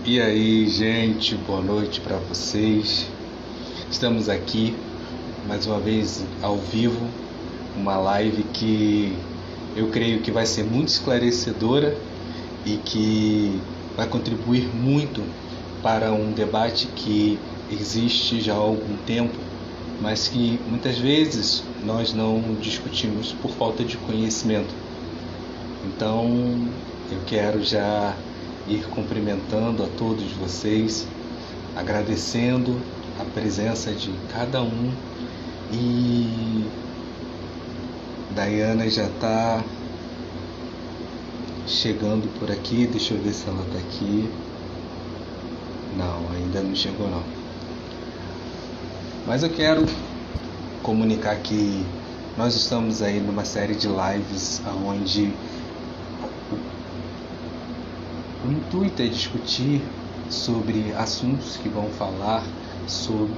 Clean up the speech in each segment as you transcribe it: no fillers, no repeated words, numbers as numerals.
E aí, gente, boa noite para vocês. Estamos aqui mais uma vez ao vivo, uma live que eu creio que vai ser muito esclarecedora e que vai contribuir muito para um debate que existe já há algum tempo, mas que muitas vezes nós não discutimos por falta de conhecimento. Então, eu quero já ir cumprimentando a todos vocês, agradecendo a presença de cada um. E Dayana já está chegando por aqui. Deixa eu ver se ela está aqui. Não, ainda não chegou não. Mas eu quero comunicar que nós estamos aí numa série de lives onde o intuito é discutir sobre assuntos que vão falar sobre,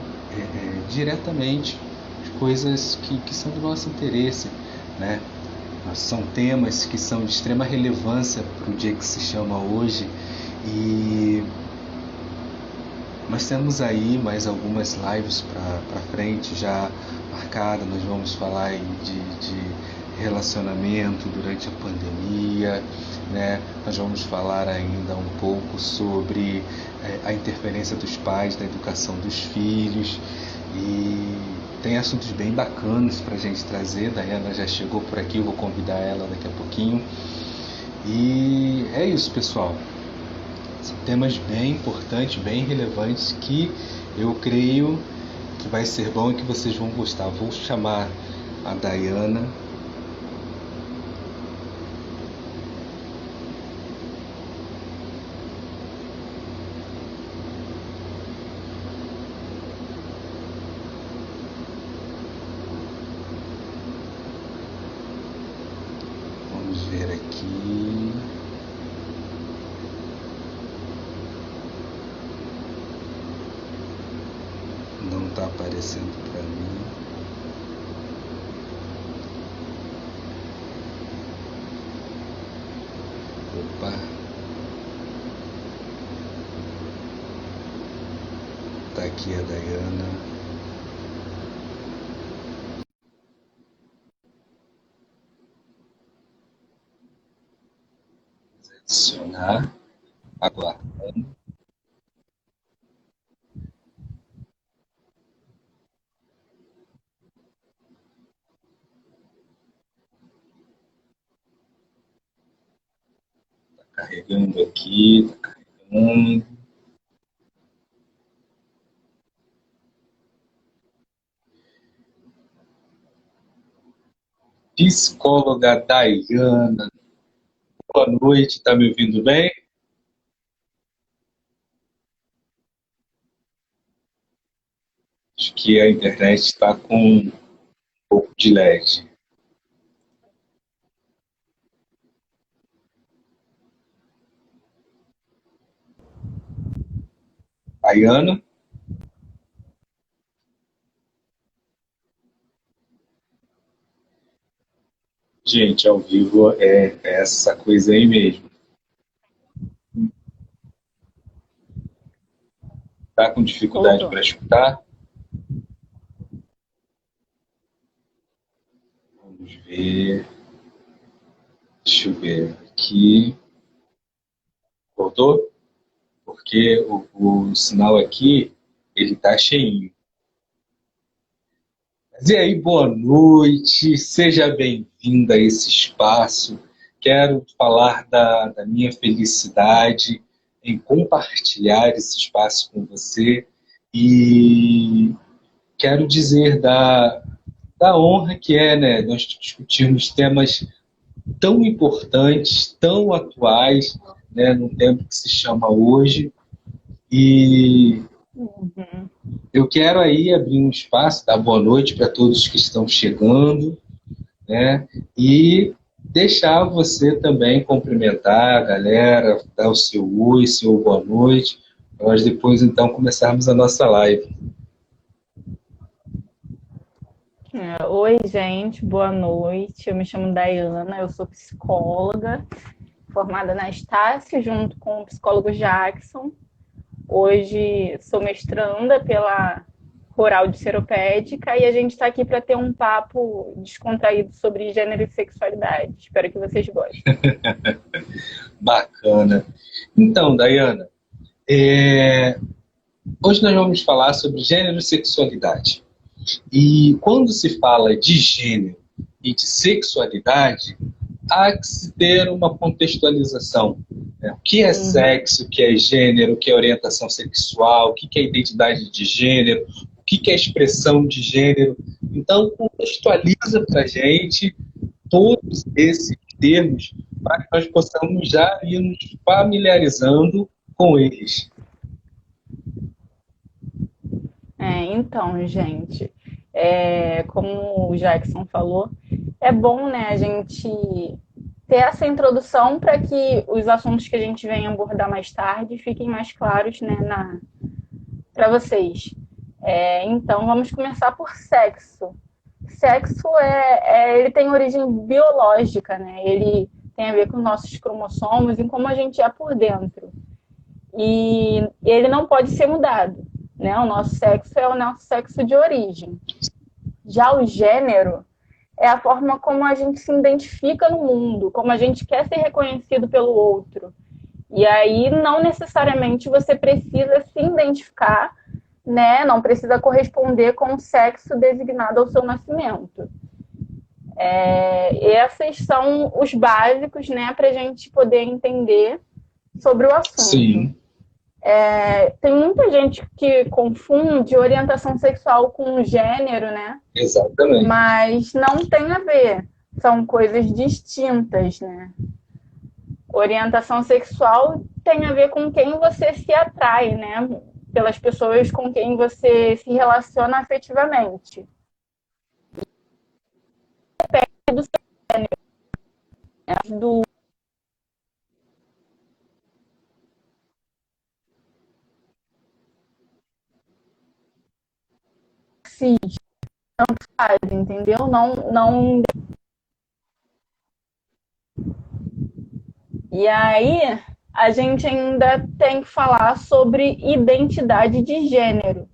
diretamente coisas que são do nosso interesse, né? São temas que são de extrema relevância para o dia que se chama hoje, e nós temos aí mais algumas lives para frente já marcadas. Nós vamos falar aí de relacionamento durante a pandemia, né? Nós vamos falar ainda um pouco sobre a interferência dos pais na educação dos filhos, e tem assuntos bem bacanas para a gente trazer. Dayana já chegou por aqui, eu vou convidar ela daqui a pouquinho. E é isso, pessoal. São temas bem importantes, bem relevantes, que eu creio que vai ser bom e que vocês vão gostar. Vou chamar a Dayana. Vamos ver aqui. Não está aparecendo para mim. Opa. Tá aqui a Dayana. Adicionar. Aguardando. Carregando aqui, tá carregando. Psicóloga Dayana, boa noite, tá me ouvindo bem? Acho que a internet está com um pouco de lag. Dayana? Gente, ao vivo é essa coisa aí mesmo. Tá com dificuldade para escutar? Vamos ver. Deixa eu ver aqui. Voltou? Porque o sinal aqui, ele tá cheinho. Mas e aí, boa noite, seja bem-vinda a esse espaço. Quero falar da minha felicidade em compartilhar esse espaço com você, e quero dizer da honra que é, né, nós discutirmos temas tão importantes, tão atuais, né, num tempo que se chama hoje. E eu quero aí abrir um espaço, dar boa noite para todos que estão chegando, né? E deixar você também cumprimentar a galera, dar o seu oi, seu boa noite, para nós depois então começarmos a nossa live. Oi, gente, boa noite. Eu me chamo Dayana, eu sou psicóloga, formada na Estácio, junto com o psicólogo Jackson. Hoje sou mestranda pela Rural de Seropédica e a gente está aqui para ter um papo descontraído sobre gênero e sexualidade. Espero que vocês gostem. Bacana. Então, Dayana, hoje nós vamos falar sobre gênero e sexualidade. E quando se fala de gênero e de sexualidade, há que se ter uma contextualização, né? O que é sexo, o que é gênero, o que é orientação sexual, o que é identidade de gênero, o que é expressão de gênero. Então, contextualiza para a gente todos esses termos para que nós possamos já ir nos familiarizando com eles. Então, gente, como o Jackson falou, é bom, né, a gente ter essa introdução para que os assuntos que a gente venha abordar mais tarde fiquem mais claros, né, para vocês. Então, vamos começar por sexo. Sexo ele tem origem biológica, né? Ele tem a ver com nossos cromossomos e como a gente é por dentro. E ele não pode ser mudado, né? O nosso sexo é o nosso sexo de origem. Já o gênero é a forma como a gente se identifica no mundo, como a gente quer ser reconhecido pelo outro. E aí não necessariamente você precisa se identificar, né? Não precisa corresponder com o sexo designado ao seu nascimento. Esses são os básicos, né, para a gente poder entender sobre o assunto. Sim. Tem muita gente que confunde orientação sexual com gênero, né? Exatamente. Mas não tem a ver. São coisas distintas, né? Orientação sexual tem a ver com quem você se atrai, né? Pelas pessoas com quem você se relaciona afetivamente. Depende do seu gênero, cis, tanto faz, entendeu? Não. E aí, a gente ainda tem que falar sobre identidade de gênero,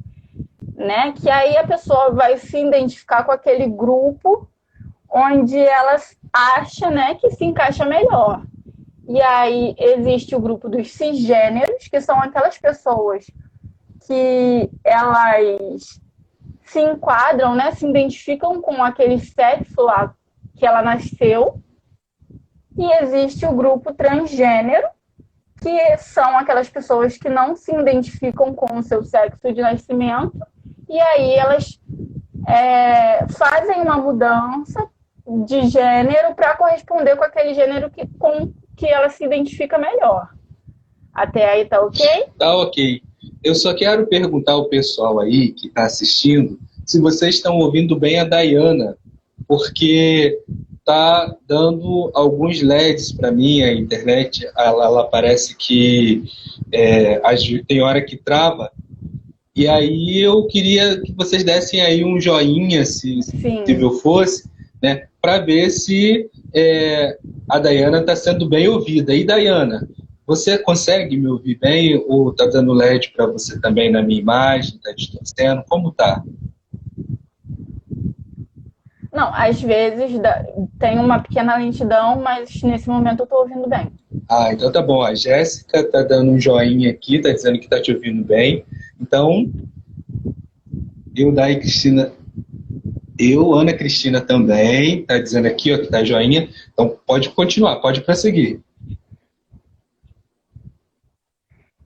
né? Que aí a pessoa vai se identificar com aquele grupo onde ela acha, né, que se encaixa melhor. E aí existe o grupo dos cisgêneros, que são aquelas pessoas que elas se enquadram, né, se identificam com aquele sexo lá que ela nasceu. E existe o grupo transgênero, que são aquelas pessoas que não se identificam com o seu sexo de nascimento, e aí elas fazem uma mudança de gênero para corresponder com aquele gênero com que ela se identifica melhor. Até aí tá ok? Tá ok. Eu só quero perguntar ao pessoal aí que está assistindo se vocês estão ouvindo bem a Dayana, porque tá dando alguns LEDs para mim, a internet, ela parece que tem hora que trava, e aí eu queria que vocês dessem aí um joinha, se possível fosse, né, para ver se a Dayana está sendo bem ouvida. E Dayana, você consegue me ouvir bem ou está dando LED para você também na minha imagem, está distorcendo? Como tá? Não, às vezes tem uma pequena lentidão, mas nesse momento eu estou ouvindo bem. Ah, então tá bom. A Jéssica está dando um joinha aqui, está dizendo que está te ouvindo bem. Então, Ana Cristina também, está dizendo aqui ó, que está joinha. Então pode continuar, pode prosseguir.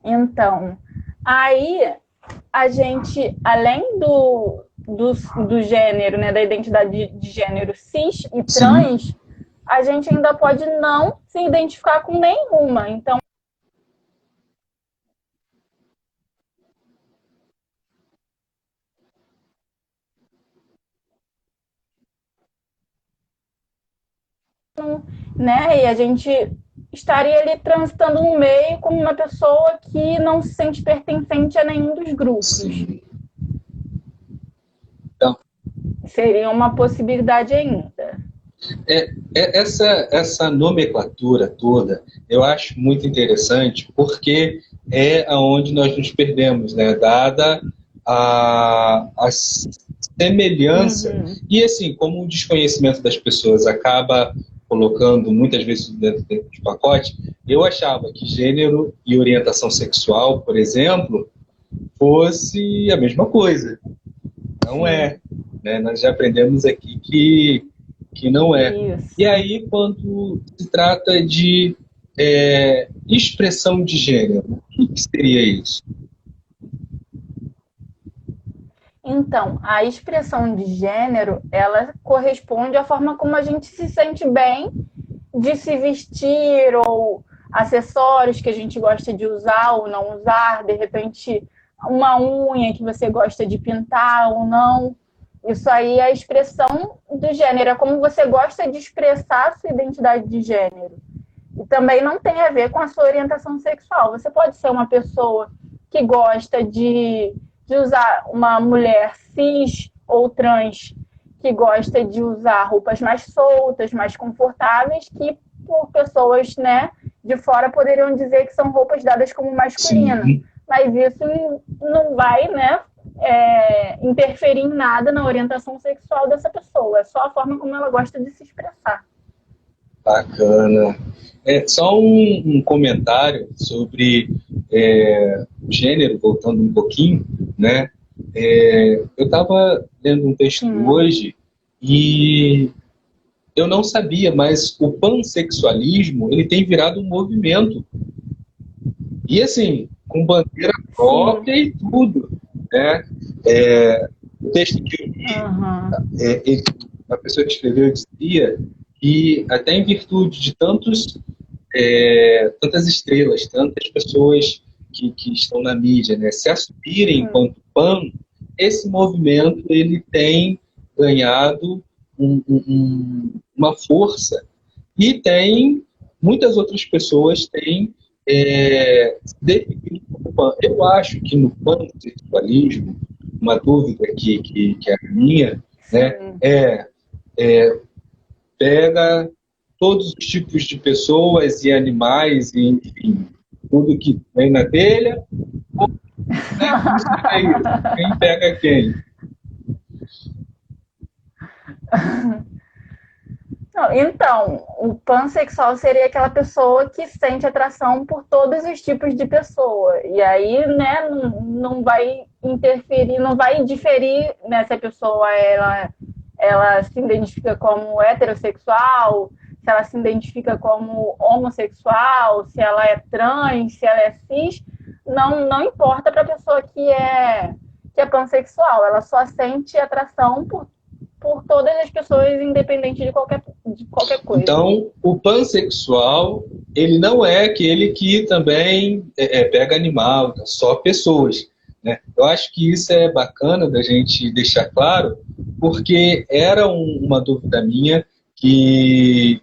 Então, aí a gente, além do gênero, né, da identidade de gênero cis e trans, sim, a gente ainda pode não se identificar com nenhuma. Então, né, e a gente estaria ali transitando no meio como uma pessoa que não se sente pertencente a nenhum dos grupos. Sim. Então, seria uma possibilidade ainda. Essa nomenclatura toda eu acho muito interessante porque é aonde nós nos perdemos, né? Dada a semelhança. Uhum. E assim, como o desconhecimento das pessoas acaba colocando muitas vezes dentro de pacote, eu achava que gênero e orientação sexual, por exemplo, fosse a mesma coisa. Não Sim, é, né? Nós já aprendemos aqui que não é. E isso. aí, quando se trata de expressão de gênero, o que seria isso? Então, a expressão de gênero, ela corresponde à forma como a gente se sente bem de se vestir ou acessórios que a gente gosta de usar ou não usar, de repente uma unha que você gosta de pintar ou não. Isso aí é a expressão do gênero, é como você gosta de expressar a sua identidade de gênero. E também não tem a ver com a sua orientação sexual. Você pode ser uma pessoa que gosta de usar, uma mulher cis ou trans que gosta de usar roupas mais soltas, mais confortáveis, que por pessoas, né, de fora poderiam dizer que são roupas dadas como masculina. Sim. Mas isso não vai, né, interferir em nada na orientação sexual dessa pessoa. É só a forma como ela gosta de se expressar. Bacana. Só um comentário sobre gênero, voltando um pouquinho, né? Eu estava lendo um texto Sim. hoje e eu não sabia, mas o pansexualismo ele tem virado um movimento. E assim, com bandeira Sim. própria e tudo, né? O texto que eu li, Uhum. a pessoa que escreveu dizia que até em virtude de tantas estrelas, tantas pessoas que estão na mídia, né, se assumirem Sim. enquanto PAN, esse movimento ele tem ganhado uma força e tem muitas outras pessoas têm se definido como PAN. Eu acho que no pansexualismo, uma dúvida que é a minha, né, Sim. é pega todos os tipos de pessoas e animais, e, enfim, tudo que vem na telha. Né? Como seria isso? Quem pega quem? Não, então, o pansexual seria aquela pessoa que sente atração por todos os tipos de pessoa. E aí, né, não vai interferir, não vai diferir, né, se a pessoa ela se identifica como heterossexual, se ela se identifica como homossexual, se ela é trans, se ela é cis, não importa para a pessoa que é pansexual, ela só sente atração por todas as pessoas, independente de qualquer coisa. Então, o pansexual, ele não é aquele que também pega animal, só pessoas. Né? Eu acho que isso é bacana da gente deixar claro, porque era uma dúvida minha que,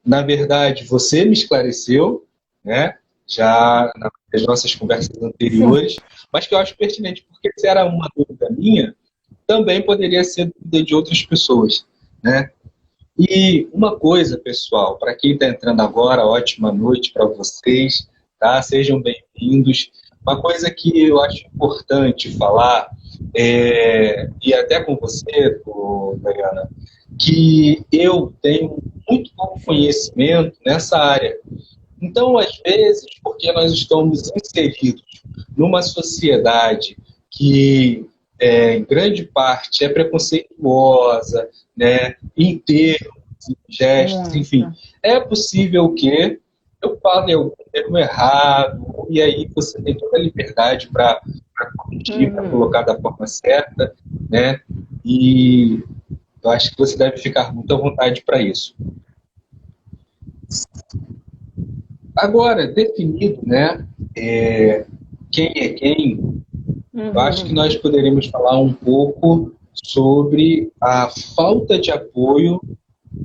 na verdade, você me esclareceu, né? Já nas nossas conversas Sim. anteriores, mas que eu acho pertinente, porque se era uma dúvida minha, também poderia ser dúvida de outras pessoas, né? E uma coisa, pessoal, para quem está entrando agora, ótima noite para vocês, tá? Sejam bem-vindos. Uma coisa que eu acho importante falar, e até com você, Dayana, que eu tenho muito pouco Sim. conhecimento nessa área. Então, às vezes, porque nós estamos inseridos numa sociedade que, em grande parte, é preconceituosa, né, em termos, em gestos, enfim, Muito. é possível que eu fale algum termo errado, e aí você tem toda a liberdade para corrigir, para Uhum. colocar da forma certa, né? E eu acho que você deve ficar muito à vontade para isso. Agora, definido, né, quem é quem, eu acho que Uhum. nós poderíamos falar um pouco sobre a falta de apoio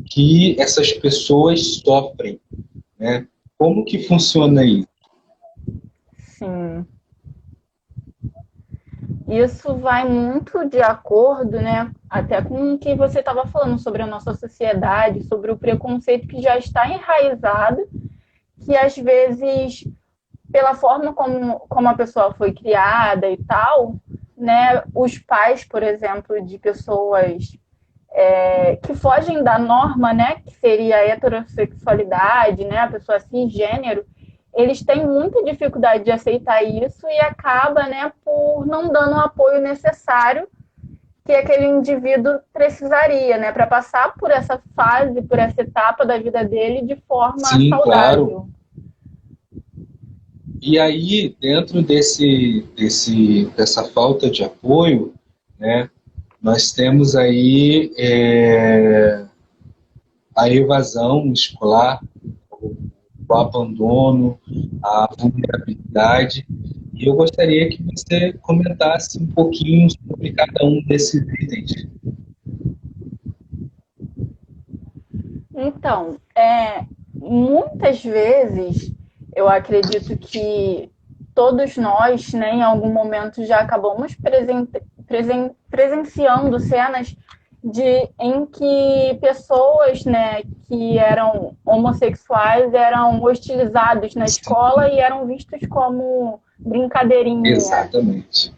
que essas pessoas sofrem, né? Como que funciona isso? Sim. Isso vai muito de acordo, né, até com o que você estava falando sobre a nossa sociedade, sobre o preconceito que já está enraizado, que às vezes pela forma como a pessoa foi criada e tal, né, os pais, por exemplo, de pessoas que fogem da norma, né, que seria a heterossexualidade, né, a pessoa cisgênero, eles têm muita dificuldade de aceitar isso e acaba, né, por não dando o apoio necessário que aquele indivíduo precisaria, né, para passar por essa fase, por essa etapa da vida dele de forma Sim, claro. saudável. E aí, dentro dessa falta de apoio, né, nós temos aí a evasão escolar, o abandono, a vulnerabilidade. E eu gostaria que você comentasse um pouquinho sobre cada um desses itens. Então, muitas vezes eu acredito que todos nós, né, em algum momento já acabamos presenciando cenas em que pessoas, né, que eram homossexuais eram hostilizados na escola e eram vistos como brincadeirinha. Exatamente.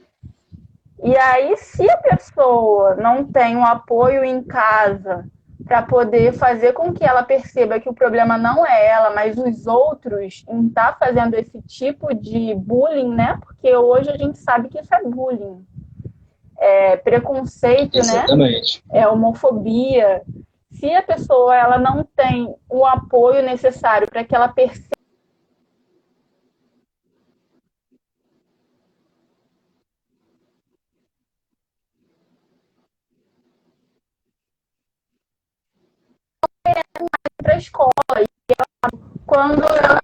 E aí, se a pessoa não tem um apoio em casa para poder fazer com que ela perceba que o problema não é ela, mas os outros em estar fazendo esse tipo de bullying, né? Porque hoje a gente sabe que isso é bullying. É preconceito, Exatamente. né? É homofobia. Se a pessoa ela não tem o apoio necessário para que ela perceba para a escola, quando ela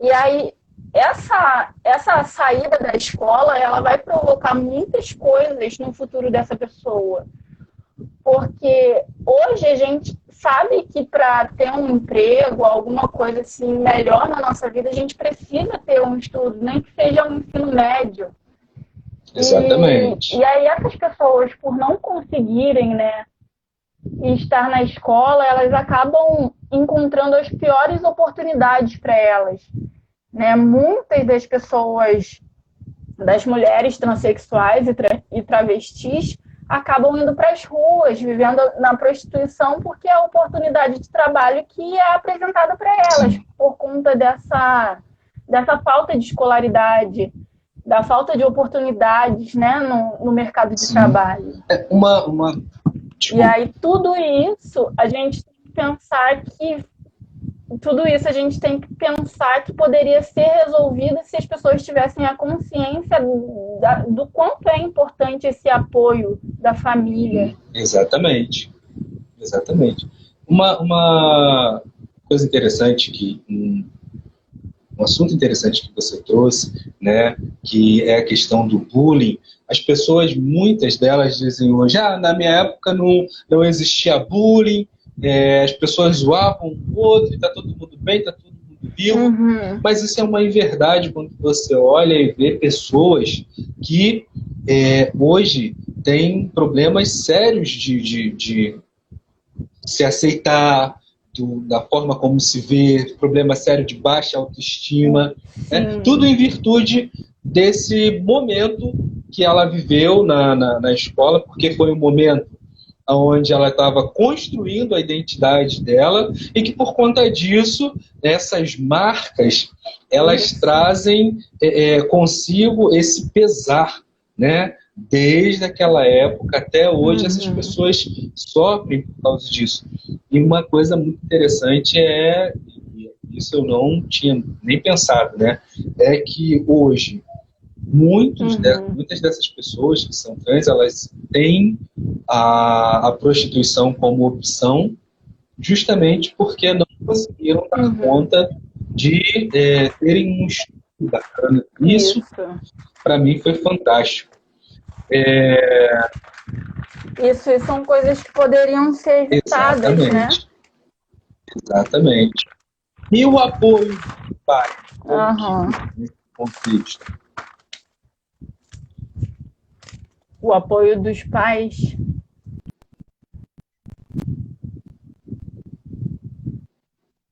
E aí, essa saída da escola, ela vai provocar muitas coisas no futuro dessa pessoa. Porque hoje a gente sabe que para ter um emprego, alguma coisa assim melhor na nossa vida, a gente precisa ter um estudo, nem que seja um ensino médio. Exatamente. E aí essas pessoas, por não conseguirem, né, estar na escola, elas acabam encontrando as piores oportunidades para elas. Né? Muitas das pessoas, das mulheres transexuais e travestis, acabam indo para as ruas, vivendo na prostituição, porque é a oportunidade de trabalho que é apresentada para elas, por conta dessa falta de escolaridade, da falta de oportunidades, né, no mercado de trabalho. E aí tudo isso a gente tem que pensar que poderia ser resolvido se as pessoas tivessem a consciência do quanto é importante esse apoio da família. Exatamente. Uma coisa interessante um assunto interessante que você trouxe, né, que é a questão do bullying. As pessoas, muitas delas dizem hoje, na minha época não existia bullying, as pessoas zoavam o outro, está todo mundo bem, está todo mundo vivo. Uhum. Mas isso é uma inverdade quando você olha e vê pessoas que hoje têm problemas sérios de se aceitar, da forma como se vê, problema sério de baixa autoestima, né? Tudo em virtude desse momento que ela viveu na escola, porque foi um momento onde ela estava construindo a identidade dela e que, por conta disso, essas marcas, elas trazem consigo esse pesar, né? Desde aquela época até hoje, essas pessoas sofrem por causa disso. E uma coisa muito interessante isso eu não tinha nem pensado, né? É que hoje muitas dessas pessoas que são trans, elas têm a prostituição como opção justamente porque não conseguiram dar conta de terem um estudo bacana. Isso para mim, foi fantástico. Isso são coisas que poderiam ser evitadas, né? Exatamente. Exatamente. E o apoio do pai, como que Aham. fica nesse contexto? O apoio dos pais.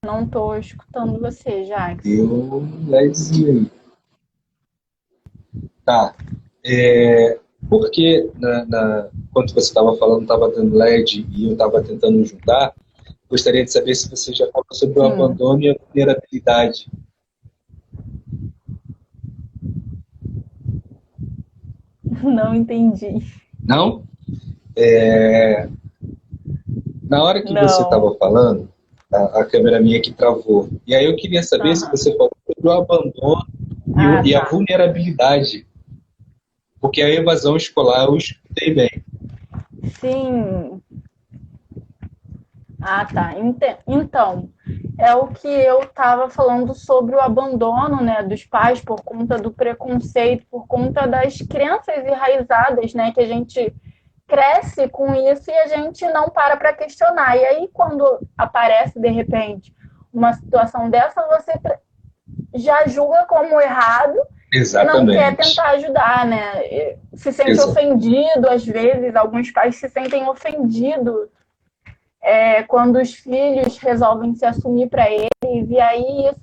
Não estou escutando você, Jackson. Deu um ledzinho aí. Tá. Porque quando você estava falando, estava dando LED e eu estava tentando juntar, gostaria de saber se você já falou sobre o Sim. abandono e a vulnerabilidade. Não entendi. Não? Na hora que você Não. estava falando, a câmera minha aqui travou. E aí eu queria saber se Aham. você falou sobre o abandono Ah, e a tá. vulnerabilidade. Porque a evasão escolar eu escutei bem. Sim. Ah, tá. Então, é o que eu estava falando sobre o abandono, né, dos pais por conta do preconceito, por conta das crenças enraizadas, né, que a gente cresce com isso e a gente não para questionar. E aí, quando aparece, de repente, uma situação dessa, você já julga como errado e não quer Exatamente. tentar ajudar, né? Se sente Exa ofendido, às vezes, alguns pais se sentem ofendidos quando os filhos resolvem se assumir para eles, e aí isso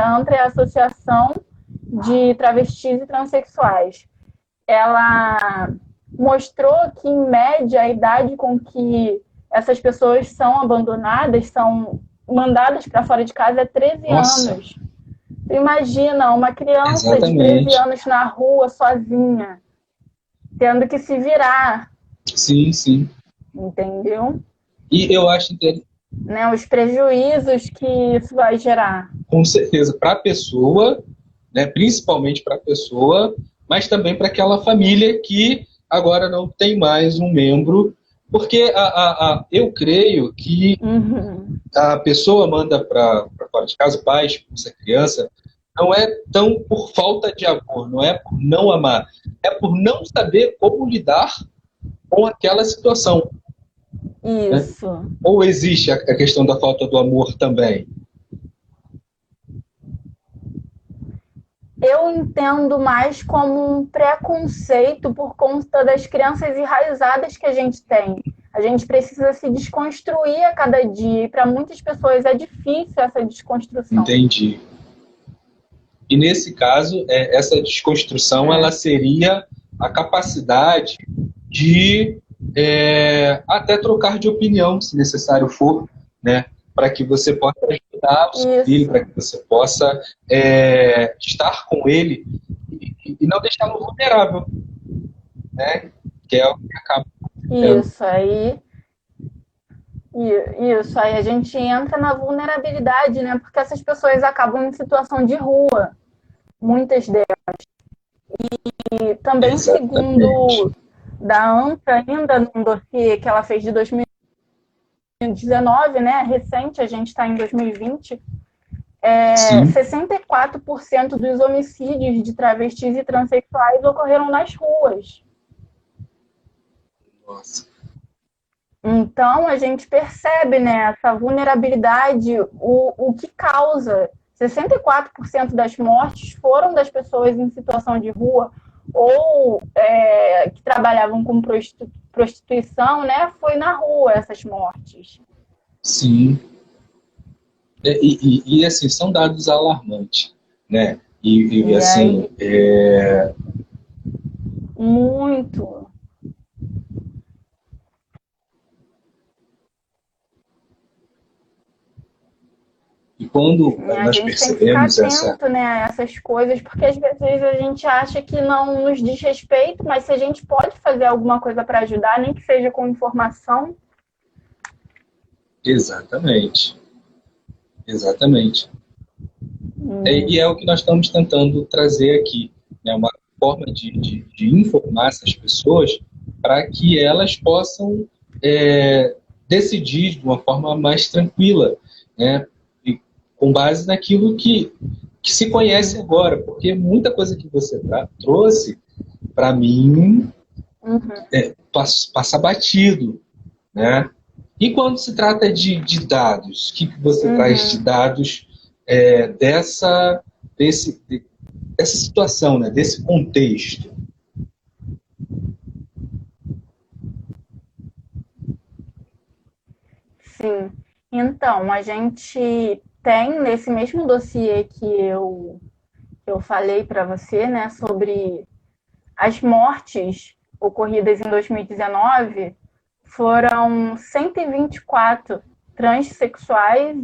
entra a Associação de Travestis e Transsexuais. Ela mostrou que, em média, a idade com que essas pessoas são abandonadas, são mandadas para fora de casa é 13 Nossa, anos. Imagina uma criança de 13 exatamente. anos na rua sozinha, tendo que se virar, Sim, sim. entendeu? E eu acho interessante, Né, os prejuízos que isso vai gerar. com certeza, para a pessoa, né, principalmente para a pessoa, mas também para aquela família que agora não tem mais um membro, porque eu creio que Uhum. a pessoa manda para fora de casa, o pai expulsa a criança, não é tão por falta de amor, não é por não amar, é por não saber como lidar com aquela situação. Né? Isso. Ou existe a questão da falta do amor também? Eu entendo mais como um preconceito por conta das crenças enraizadas que a gente tem. A gente precisa se desconstruir a cada dia e para muitas pessoas é difícil essa desconstrução. Entendi. E nesse caso, essa desconstrução ela seria a capacidade de até trocar de opinião, se necessário for, né? Para que você possa ajudar o seu filho, para Isso, que você possa estar com ele e não deixá-lo vulnerável, né? Que é o que acaba acontecendo. isso aí. Isso aí a gente entra na vulnerabilidade, né? Porque essas pessoas acabam em situação de rua, muitas delas. E também, Exatamente. segundo da ANTA, ainda num dossiê que ela fez de 2019, né? Recente, a gente está em 2020, Sim. 64% dos homicídios de travestis e transexuais ocorreram nas ruas. Nossa. Então, a gente percebe, né, essa vulnerabilidade, o que causa. 64% das mortes foram das pessoas em situação de rua ou que trabalhavam com prostituição, né? Foi na rua essas mortes. Sim. E assim, são dados alarmantes, né? E E assim, aí, muito. e quando A nós gente tem que ficar percebemos essa. atento, né, a essas coisas, porque às vezes a gente acha que não nos diz respeito, mas se a gente pode fazer alguma coisa para ajudar, nem que seja com informação. Exatamente, exatamente. E é o que nós estamos tentando trazer aqui, né? Uma forma de informar essas pessoas para que elas possam decidir de uma forma mais tranquila, né? com base naquilo que se conhece agora, porque muita coisa que você trouxe, para mim, Uhum. passa batido, né? E quando se trata de dados, o que você traz de Uhum. dados dessa, dessa situação, né? Desse contexto? Sim. Então, a gente tem nesse mesmo dossiê que eu falei para você, né, sobre as mortes ocorridas em 2019, foram 124 transexuais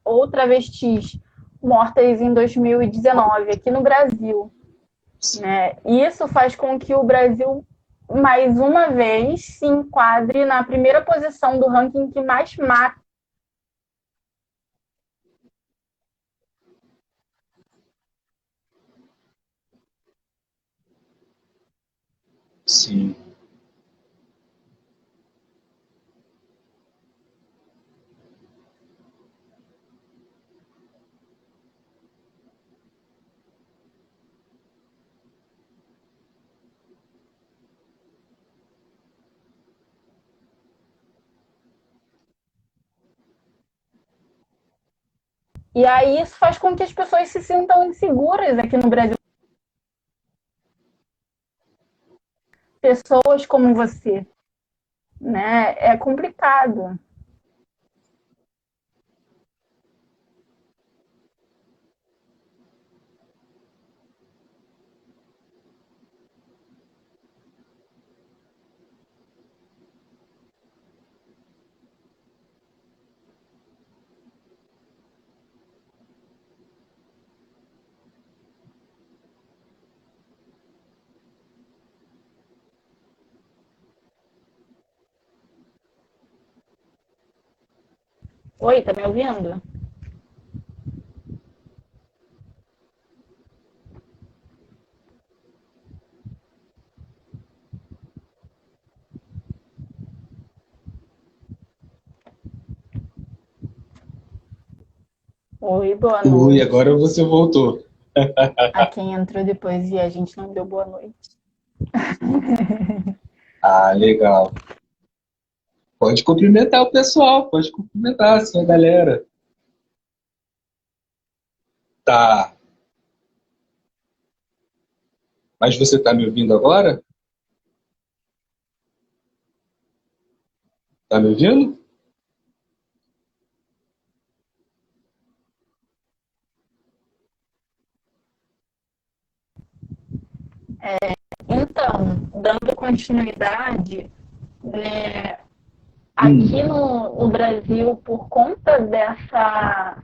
ou travestis mortas em 2019 aqui no Brasil, né? Isso faz com que o Brasil mais uma vez se enquadre na primeira posição do ranking que mais mata. Sim. E aí isso faz com que as pessoas se sintam inseguras aqui no Brasil. Pessoas como você, né? É complicado. Oi, tá me ouvindo? Oi, boa Ui, agora noite. você voltou. A quem entrou depois e a gente não deu boa noite. Ah, legal. Pode cumprimentar o pessoal, pode cumprimentar a sua galera. Tá. Mas você está me ouvindo agora? Tá me ouvindo? Então, dando continuidade, né, aqui Hum, no Brasil, por conta dessas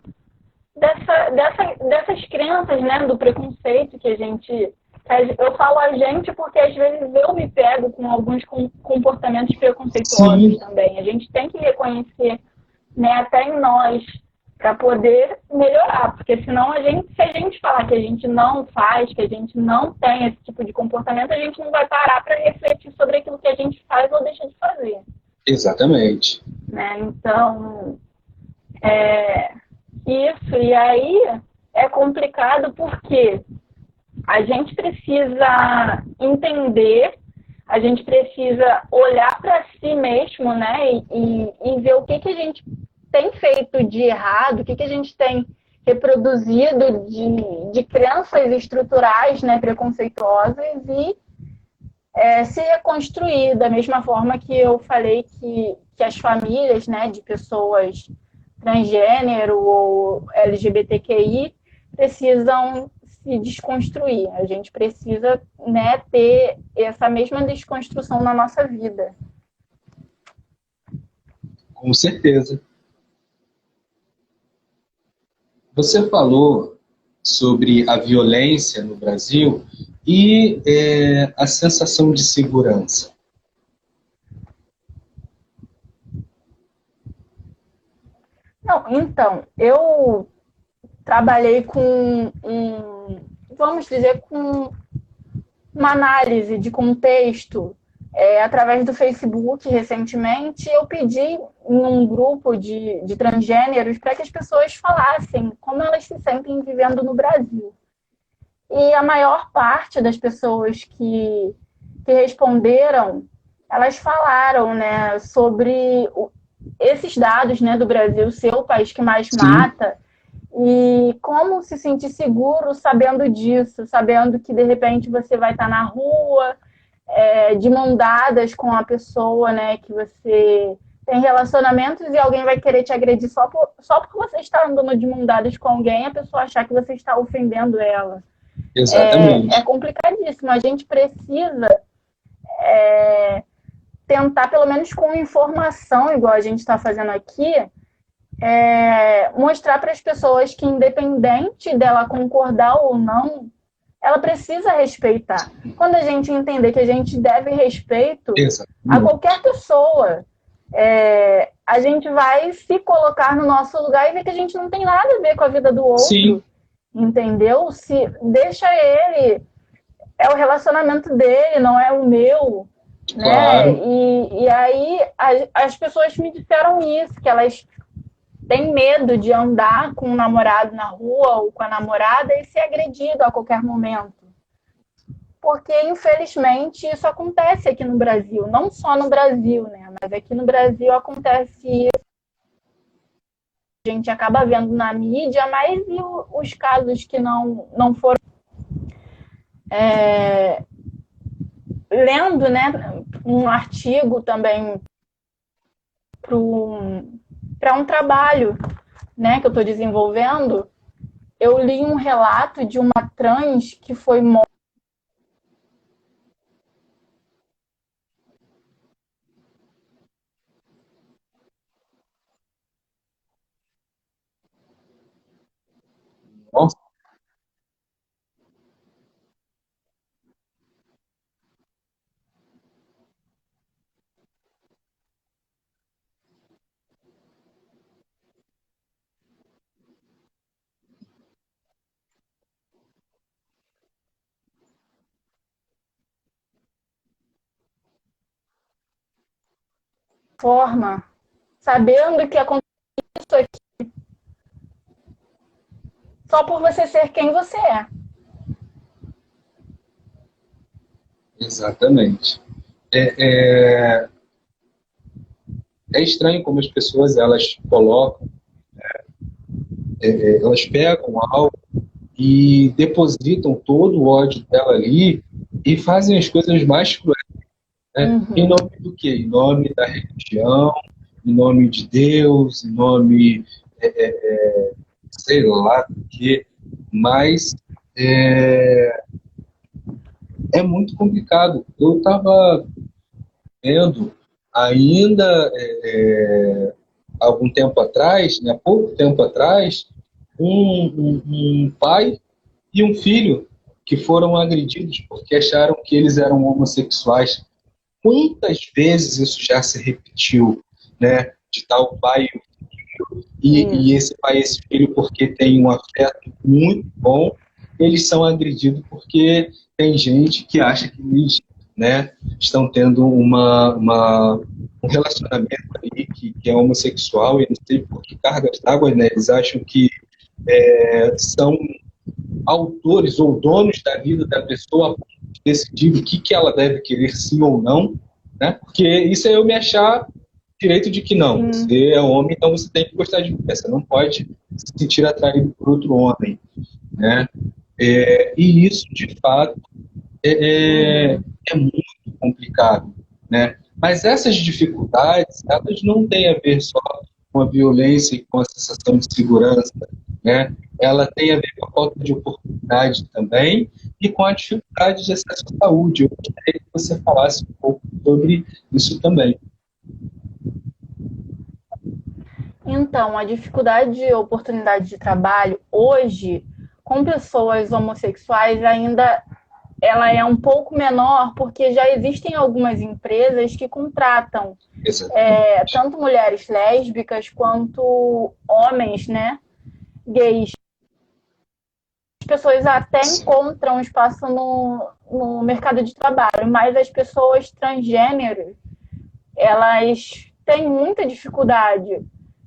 crenças, né, do preconceito que a gente. Eu falo a gente porque às vezes eu me pego com alguns comportamentos preconceituosos sim, também. A gente tem que reconhecer, né, até em nós, para poder melhorar, porque senão se a gente falar que a gente não faz, que a gente não tem esse tipo de comportamento, a gente não vai parar para refletir sobre aquilo que a gente faz ou deixa de fazer, exatamente. né? Então, é, isso, e aí é complicado porque a gente precisa entender, a gente precisa olhar para si mesmo, né, e ver o que a gente tem feito de errado, o que a gente tem reproduzido de crenças estruturais, né, preconceituosas e se reconstruir da mesma forma que eu falei que as famílias, né, de pessoas transgênero ou LGBTQI precisam se desconstruir. A gente precisa, né, ter essa mesma desconstrução na nossa vida. Com certeza. Você falou sobre a violência no Brasil e a sensação de segurança. Não, então, eu trabalhei vamos dizer, com uma análise de contexto através do Facebook, recentemente, eu pedi em um grupo de transgêneros para que as pessoas falassem como elas se sentem vivendo no Brasil. E a maior parte das pessoas que responderam, elas falaram, né, sobre esses dados, né, do Brasil ser o país que mais Sim, mata e como se sentir seguro sabendo disso, sabendo que de repente você vai estar na rua, de mão dadas com a pessoa, né, que você tem relacionamentos e alguém vai querer te agredir só porque você está andando de mão dadas com alguém, a pessoa achar que você está ofendendo ela. É exatamente. complicadíssimo. A gente precisa tentar, pelo menos com informação, igual a gente está fazendo aqui, mostrar para as pessoas que, independente dela concordar ou não, ela precisa respeitar. Quando a gente entender que a gente deve respeito a Exatamente. qualquer pessoa, a gente vai se colocar no nosso lugar e ver que a gente não tem nada a ver com a vida do Sim, outro, entendeu? Se deixa ele, é o relacionamento dele, não é o meu, né? claro. E aí as pessoas me disseram isso, que elas têm medo de andar com um namorado na rua ou com a namorada e ser agredido a qualquer momento. Porque, infelizmente, isso acontece aqui no Brasil. Não só no Brasil, né? Mas aqui no Brasil acontece isso. A gente acaba vendo na mídia, mas e os casos que não foram lendo, né, um artigo também para um trabalho, né, que eu estou desenvolvendo, eu li um relato de uma trans que foi morta. Nossa, Forma, sabendo que aconteceu isso aqui, só por você ser quem você é. exatamente. É, é estranho como as pessoas elas colocam, elas pegam algo e depositam todo o ódio dela ali e fazem as coisas mais cruéis, né? Em Uhum. nome do quê? Em nome da religião, em nome de Deus, em nome, sei lá do que, mas é, é muito complicado. Eu estava vendo ainda algum tempo atrás, né, pouco tempo atrás, um pai e um filho que foram agredidos porque acharam que eles eram homossexuais. Quantas vezes isso já se repetiu, né? De tal pai e Isso. esse pai e esse filho, porque tem um afeto muito bom, eles são agredidos porque tem gente que acha que eles, né, estão tendo um relacionamento ali que é homossexual e não sei por que cargas d'água, né? Eles acham que são autores ou donos da vida da pessoa a ponto de decidir o que ela deve querer sim ou não, né? Porque isso é eu me achar direito de que não, Sim. você é homem, então você tem que gostar de mulher, você não pode se sentir atraído por outro homem, né? E isso, de fato, Uhum. é muito complicado, né? Mas essas dificuldades, elas não têm a ver só com a violência e com a sensação de segurança, né? Ela tem a ver com a falta de oportunidade também e com a dificuldade de acesso à saúde. Eu gostaria que você falasse um pouco sobre isso também. Então, a dificuldade de oportunidade de trabalho hoje, com pessoas homossexuais, ainda ela é um pouco menor, porque já existem algumas empresas que contratam Exatamente. tanto mulheres lésbicas quanto homens, né, gays, pessoas até sim, encontram espaço no mercado de trabalho, mas as pessoas transgêneros, elas têm muita dificuldade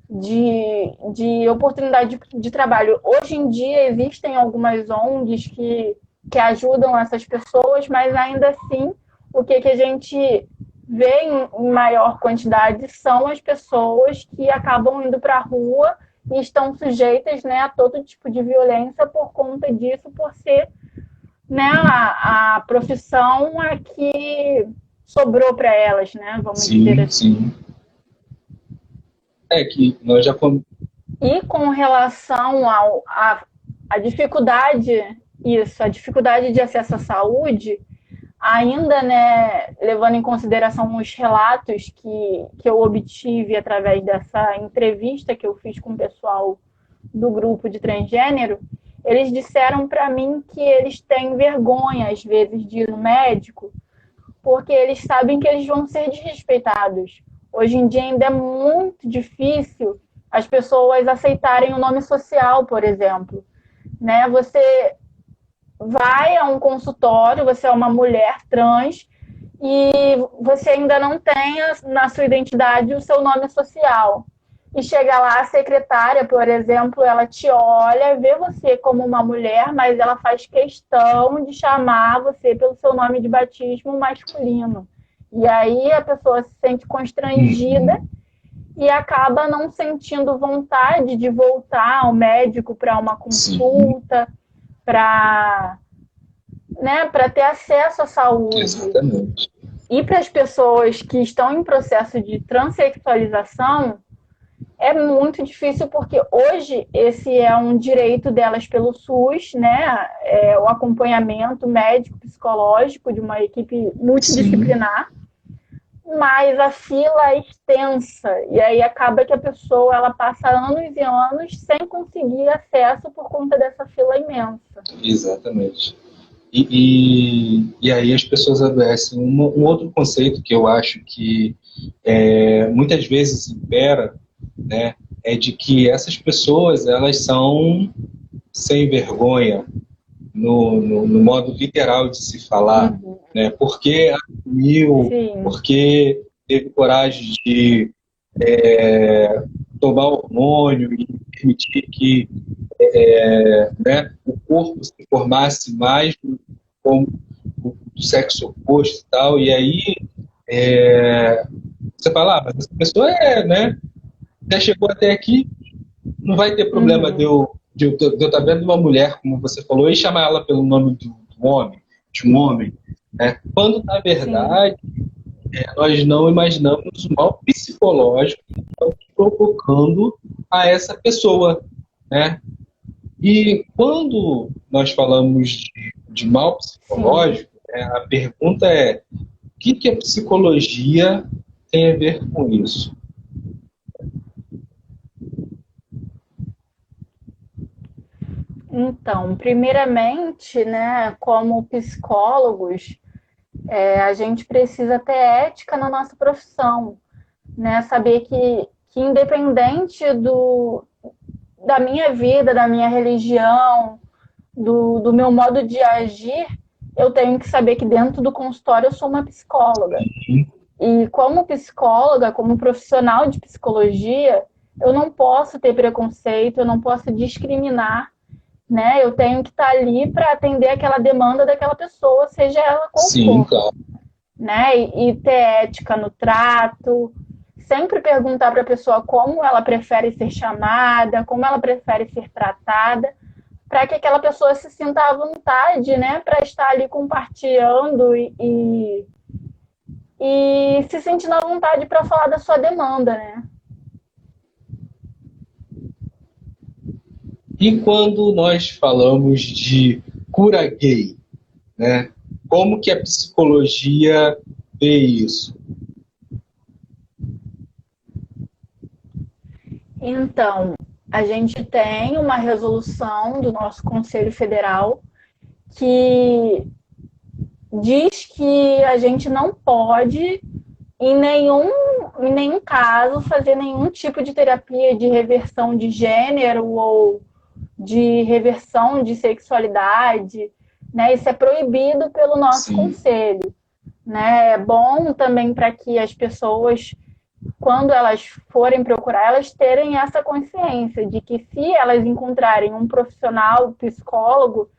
de oportunidade de trabalho. Hoje em dia existem algumas ONGs que ajudam essas pessoas, mas ainda assim o que a gente vê em maior quantidade são as pessoas que acabam indo para a rua e estão sujeitas, né, a todo tipo de violência por conta disso, por ser, né, a profissão a que sobrou para elas, né, vamos dizer sim, assim. sim. É que nós já E com relação à dificuldade, isso, a dificuldade de acesso à saúde, ainda, né, levando em consideração os relatos que eu obtive através dessa entrevista que eu fiz com o pessoal do grupo de transgênero, eles disseram para mim que eles têm vergonha, às vezes, de ir no médico, porque eles sabem que eles vão ser desrespeitados. Hoje em dia ainda é muito difícil as pessoas aceitarem o nome social, por exemplo. Né? Você vai a um consultório, você é uma mulher trans e você ainda não tem na sua identidade o seu nome social. E chega lá a secretária, por exemplo, ela te olha, vê você como uma mulher, mas ela faz questão de chamar você pelo seu nome de batismo masculino. E aí a pessoa se sente constrangida e acaba não sentindo vontade de voltar ao médico para uma consulta, para, né, para ter acesso à saúde. exatamente. E para as pessoas que estão em processo de transexualização, é muito difícil porque hoje esse é um direito delas pelo SUS, né? É o acompanhamento médico, psicológico de uma equipe multidisciplinar. Sim. Mas a fila é extensa e aí acaba que a pessoa ela passa anos e anos sem conseguir acesso por conta dessa fila imensa. Exatamente. E aí as pessoas adoecem. Um outro conceito que eu acho que muitas vezes impera, né, é de que essas pessoas elas são sem vergonha no modo literal de se falar, né? Porque assumiu, porque teve coragem de tomar hormônio e permitir que né, o corpo se formasse mais como do sexo oposto e tal, e aí você fala, mas essa pessoa né, já chegou até aqui, não vai ter problema de eu estar vendo uma mulher, como você falou, e chamar ela pelo nome de um homem, né? Quando, na verdade, nós não imaginamos o mal psicológico que estão provocando a essa pessoa, né? E quando nós falamos de mal psicológico, a pergunta é: o que a psicologia tem a ver com isso? Então, primeiramente, né, como psicólogos, a gente precisa ter ética na nossa profissão, né? Saber que independente da minha vida, da minha religião, do meu modo de agir, eu tenho que saber que dentro do consultório eu sou uma psicóloga. E como psicóloga, como profissional de psicologia, eu não posso ter preconceito, eu não posso discriminar, né? Eu tenho que estar ali para atender aquela demanda daquela pessoa, seja ela qual for. Claro. Né? E ter ética no trato, sempre perguntar para a pessoa como ela prefere ser chamada, como ela prefere ser tratada, para que aquela pessoa se sinta à vontade, né, para estar ali compartilhando e se sentindo à vontade para falar da sua demanda, né? E quando nós falamos de cura gay, né, como que a psicologia vê isso? Então, a gente tem uma resolução do nosso Conselho Federal que diz que a gente não pode, em nenhum caso, fazer nenhum tipo de terapia de reversão de gênero ou de reversão de sexualidade, né? Isso é proibido pelo nosso Sim. conselho, né? É bom também para que as pessoas, quando elas forem procurar, elas terem essa consciência de que se elas encontrarem um profissional, psicólogo,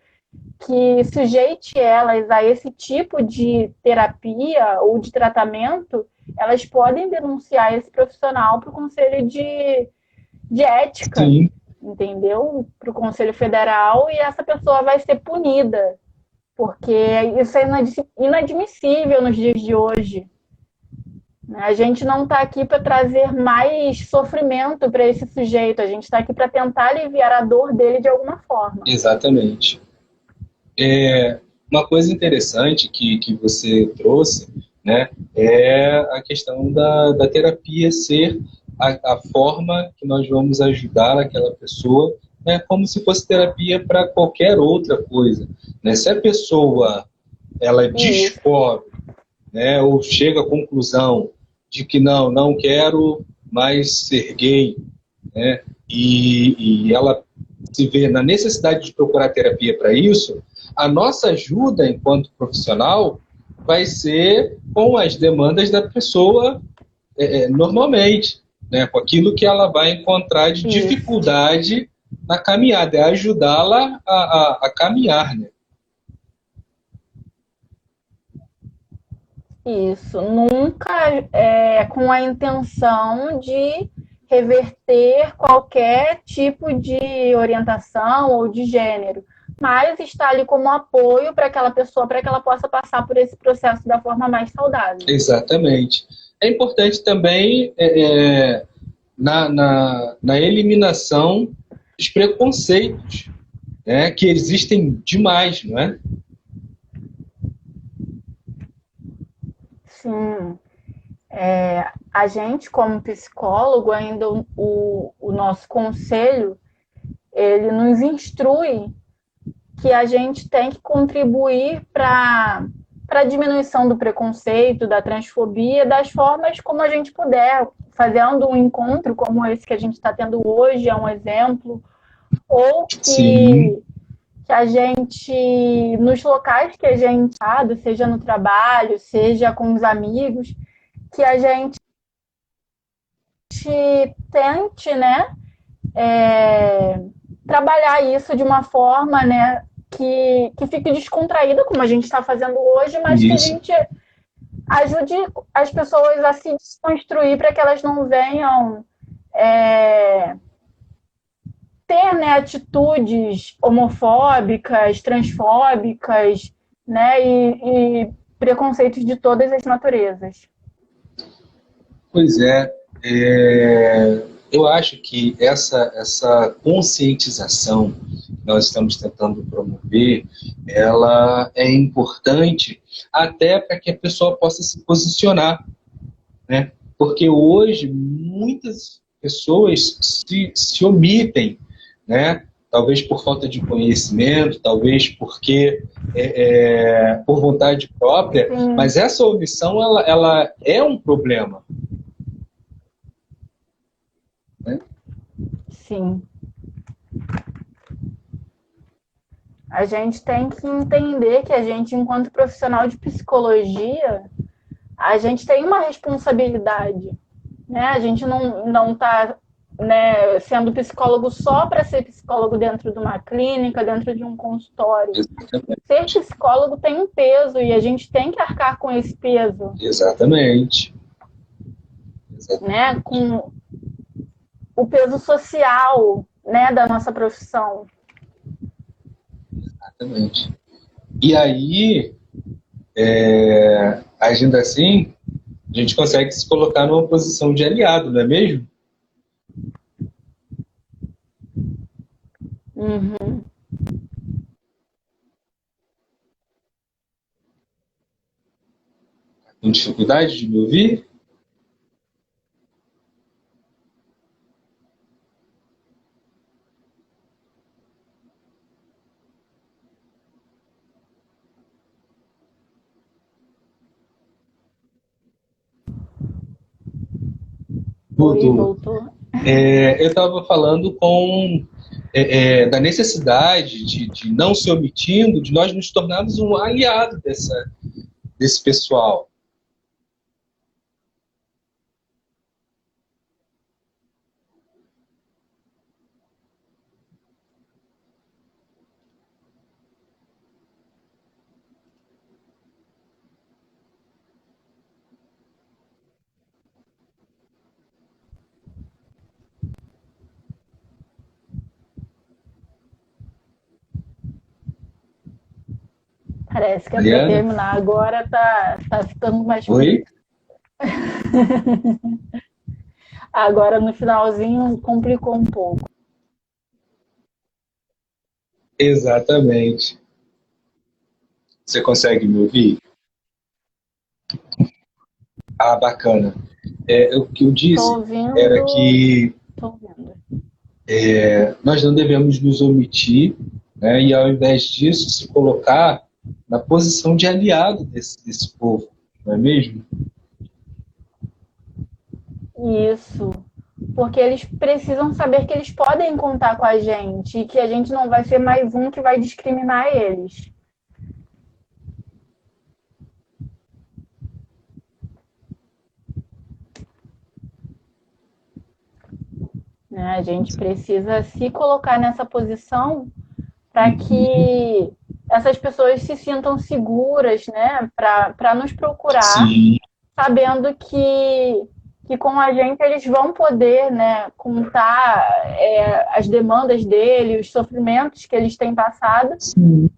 que sujeite elas a esse tipo de terapia ou de tratamento, elas podem denunciar esse profissional para o Conselho de Ética, Sim, entendeu? Para o Conselho Federal, e essa pessoa vai ser punida, porque isso é inadmissível nos dias de hoje. A gente não está aqui para trazer mais sofrimento para esse sujeito, a gente está aqui para tentar aliviar a dor dele de alguma forma. exatamente. Uma coisa interessante que você trouxe, né, é a questão da terapia ser a forma que nós vamos ajudar aquela pessoa, né, como se fosse terapia para qualquer outra coisa. Né? Se a pessoa ela Isso. descobre, né, ou chega à conclusão de que não quero mais ser gay, né, e ela se vê na necessidade de procurar terapia para isso, a nossa ajuda enquanto profissional vai ser com as demandas da pessoa normalmente, né, com aquilo que ela vai encontrar de Isso. dificuldade na caminhada, é ajudá-la a caminhar, né? Isso, nunca com a intenção de reverter qualquer tipo de orientação ou de gênero, mas está ali como apoio para aquela pessoa, para que ela possa passar por esse processo da forma mais saudável. Exatamente. É importante também na eliminação dos preconceitos, né, que existem demais, não é? Sim. A gente, como psicólogo, ainda o nosso conselho, ele nos instrui que a gente tem que contribuir para a diminuição do preconceito, da transfobia, das formas como a gente puder, fazendo um encontro como esse que a gente está tendo hoje, é um exemplo, ou Sim, que a gente, nos locais que a gente está, seja no trabalho, seja com os amigos, que a gente tente, né, trabalhar isso de uma forma, né, que fique descontraída, como a gente está fazendo hoje, mas que a isso. gente ajude as pessoas a se desconstruir para que elas não venham ter, né, atitudes homofóbicas, transfóbicas, né, e preconceitos de todas as naturezas. Pois eu acho que essa conscientização que nós estamos tentando promover, ela é importante até para que a pessoa possa se posicionar, né? Porque hoje muitas pessoas se omitem, né? Talvez por falta de conhecimento, talvez porque por vontade própria, Sim, mas essa omissão ela é um problema, né? sim. A gente tem que entender que a gente, enquanto profissional de psicologia, a gente tem uma responsabilidade, né? A gente não está, né, sendo psicólogo só para ser psicólogo dentro de uma clínica, dentro de um consultório. Ser psicólogo tem um peso e a gente tem que arcar com esse peso, Exatamente. né? Com o peso social, né, da nossa profissão. Exatamente. E aí, agindo assim, a gente consegue se colocar numa posição de aliado, não é mesmo? Uhum. Com dificuldade de me ouvir? Oi, Tudo. voltou? Eu estava falando com da necessidade de não se omitindo, de nós nos tornarmos um aliado desse pessoal. Parece que é para Mariana? terminar agora, tá ficando mais. Oi? Agora no finalzinho complicou um pouco. Exatamente. Você consegue me ouvir? Ah, bacana. O que eu Tô disse era ouvindo, que tô ouvindo. nós não devemos nos omitir, né, e ao invés disso se colocar na posição de aliado desse povo, não é mesmo? Isso. Porque eles precisam saber que eles podem contar com a gente e que a gente não vai ser mais um que vai discriminar eles. Né? A gente precisa se colocar nessa posição para que essas pessoas se sintam seguras, né? Para nos procurar, Sim, sabendo que com a gente eles vão poder, né, contar as demandas dele, os sofrimentos que eles têm passado, sim,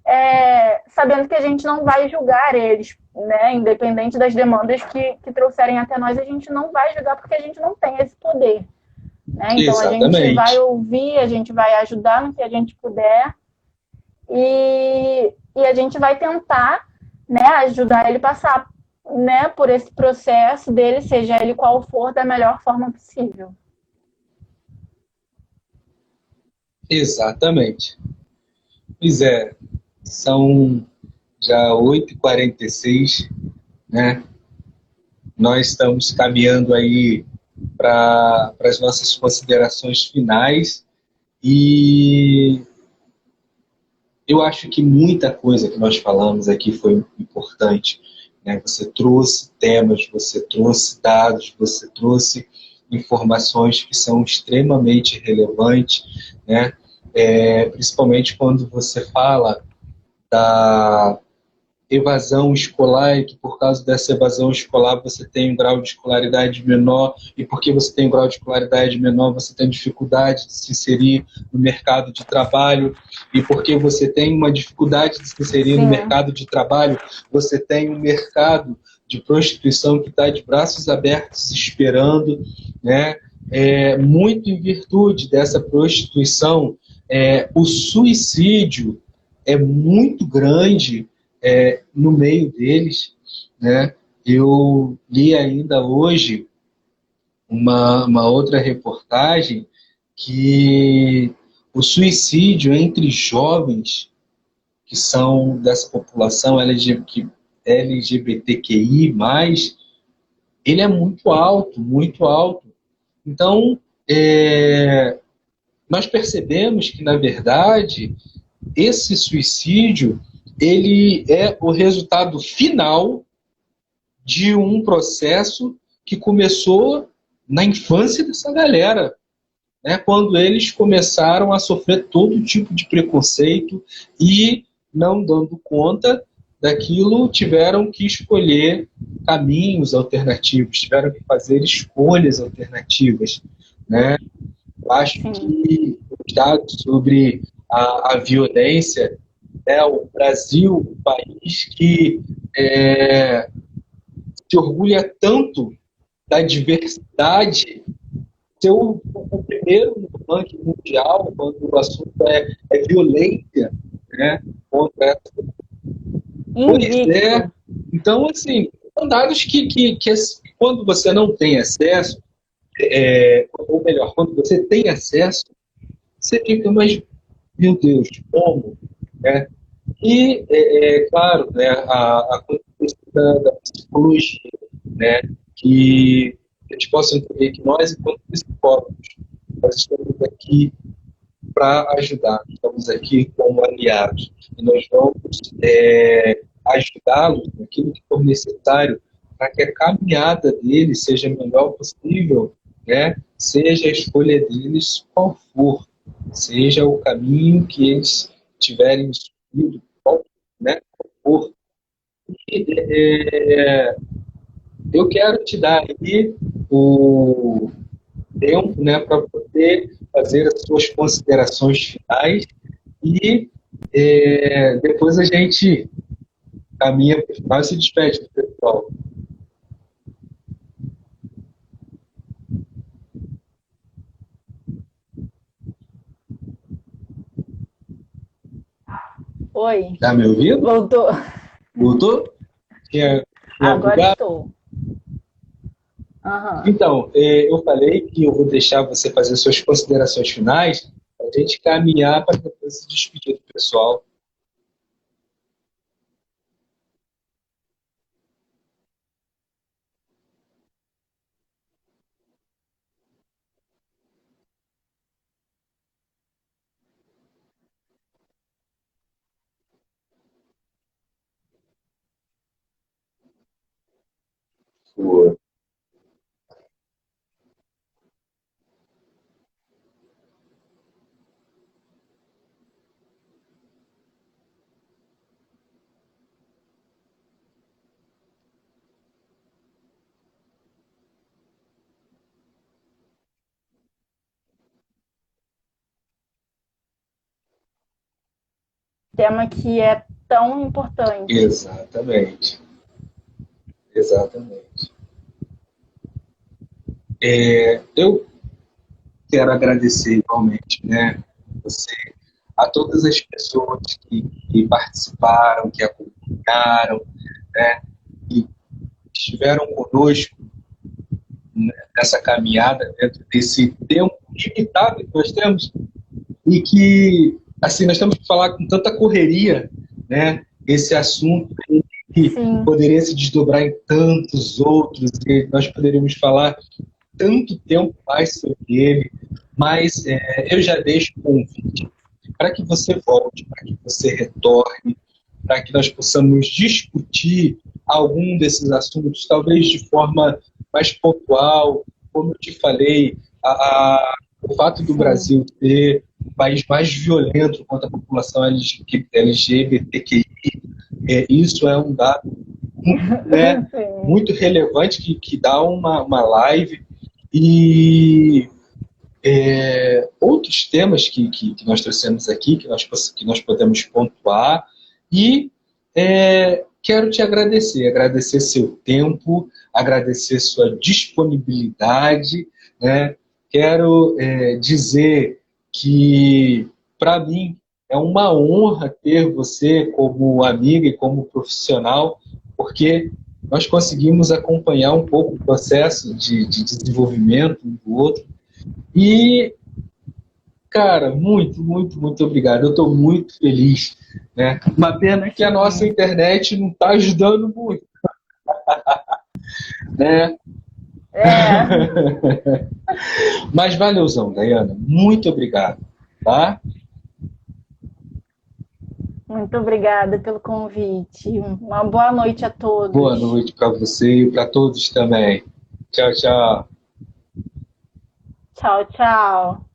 sabendo que a gente não vai julgar eles, né, independente das demandas que trouxerem até nós, a gente não vai julgar porque a gente não tem esse poder. Né? Então a gente vai exatamente. ouvir, a gente vai ajudar no que a gente puder e a gente vai tentar, né, ajudar ele a passar, né, por esse processo dele, seja ele qual for, da melhor forma possível. Exatamente. Pois é, são já 8h46, né? Nós estamos caminhando aí para as nossas considerações finais e eu acho que muita coisa que nós falamos aqui foi importante, né? Você trouxe temas, você trouxe dados, você trouxe informações que são extremamente relevantes, né? Principalmente quando você fala da evasão escolar e que por causa dessa evasão escolar você tem um grau de escolaridade menor e porque você tem um grau de escolaridade menor você tem dificuldade de se inserir no mercado de trabalho e porque você tem uma dificuldade de se inserir no Sim. mercado de trabalho você tem um mercado de prostituição que está de braços abertos esperando, né? Muito em virtude dessa prostituição, o suicídio é muito grande no meio deles, né? Eu li ainda hoje uma outra reportagem que o suicídio entre jovens que são dessa população LGBTQI+, ele é muito alto, muito alto. Então, nós percebemos que, na verdade, esse suicídio ele é o resultado final de um processo que começou na infância dessa galera, né? Quando eles começaram a sofrer todo tipo de preconceito e, não dando conta daquilo, tiveram que escolher caminhos alternativos, tiveram que fazer escolhas alternativas, né? Eu acho Sim. que os dados sobre a violência, né, o Brasil, um país que se orgulha tanto da diversidade, ser o primeiro no ranking mundial quando o assunto é violência, né, contra essa. Pois é. Invicto. Então, assim, são dados que quando você não tem acesso, ou melhor, quando você tem acesso, você fica, mas, meu Deus, como? Né? E, claro, né, a coisa da psicologia, né, que a gente possa entender que nós, enquanto psicólogos, nós estamos aqui para ajudar. Estamos aqui como aliados e nós vamos ajudá-los naquilo que for necessário para que a caminhada deles seja a melhor possível, né? Seja a escolha deles qual for, seja o caminho que eles tiverem escolhido, qual, né, qual for. E, eu quero te dar aí o tempo, né, para poder fazer as suas considerações finais e depois a gente caminha para o final e se despede do pessoal. Oi, Tá me ouvindo? voltou. Voltou? Tinha Agora bugado? estou. Aham. Então, eu falei que eu vou deixar você fazer suas considerações finais para a gente caminhar para depois se despedir do pessoal. O Tema que é tão importante. Exatamente, exatamente. Eu quero agradecer igualmente, né, você, a todas as pessoas que participaram, que acompanharam, né, que estiveram conosco nessa caminhada dentro desse tempo limitado que nós temos e que, assim, nós temos que falar com tanta correria, né, esse assunto que Sim. poderia se desdobrar em tantos outros e nós poderíamos falar tanto tempo mais sobre ele, mas eu já deixo o convite para que você volte, para que você retorne, para que nós possamos discutir algum desses assuntos, talvez de forma mais pontual, como eu te falei, o fato do Sim. Brasil ter um país mais violento contra a população LGBTQI, isso é um dado né, Sim. muito relevante que dá uma live e outros temas que nós trouxemos aqui, que nós podemos pontuar, e quero te agradecer seu tempo, agradecer sua disponibilidade, né? Quero dizer que, para mim, é uma honra ter você como amiga e como profissional, porque nós conseguimos acompanhar um pouco o processo de desenvolvimento um do outro, e, cara, muito, muito, muito obrigado. Eu estou muito feliz, né? Uma pena que a nossa Sim. internet não está ajudando muito, né? É. Mas valeuzão, Dayana. Muito obrigado, tá? Muito obrigada pelo convite. Uma boa noite a Boa todos. noite para você e para todos também. Tchau, tchau. Tchau, tchau.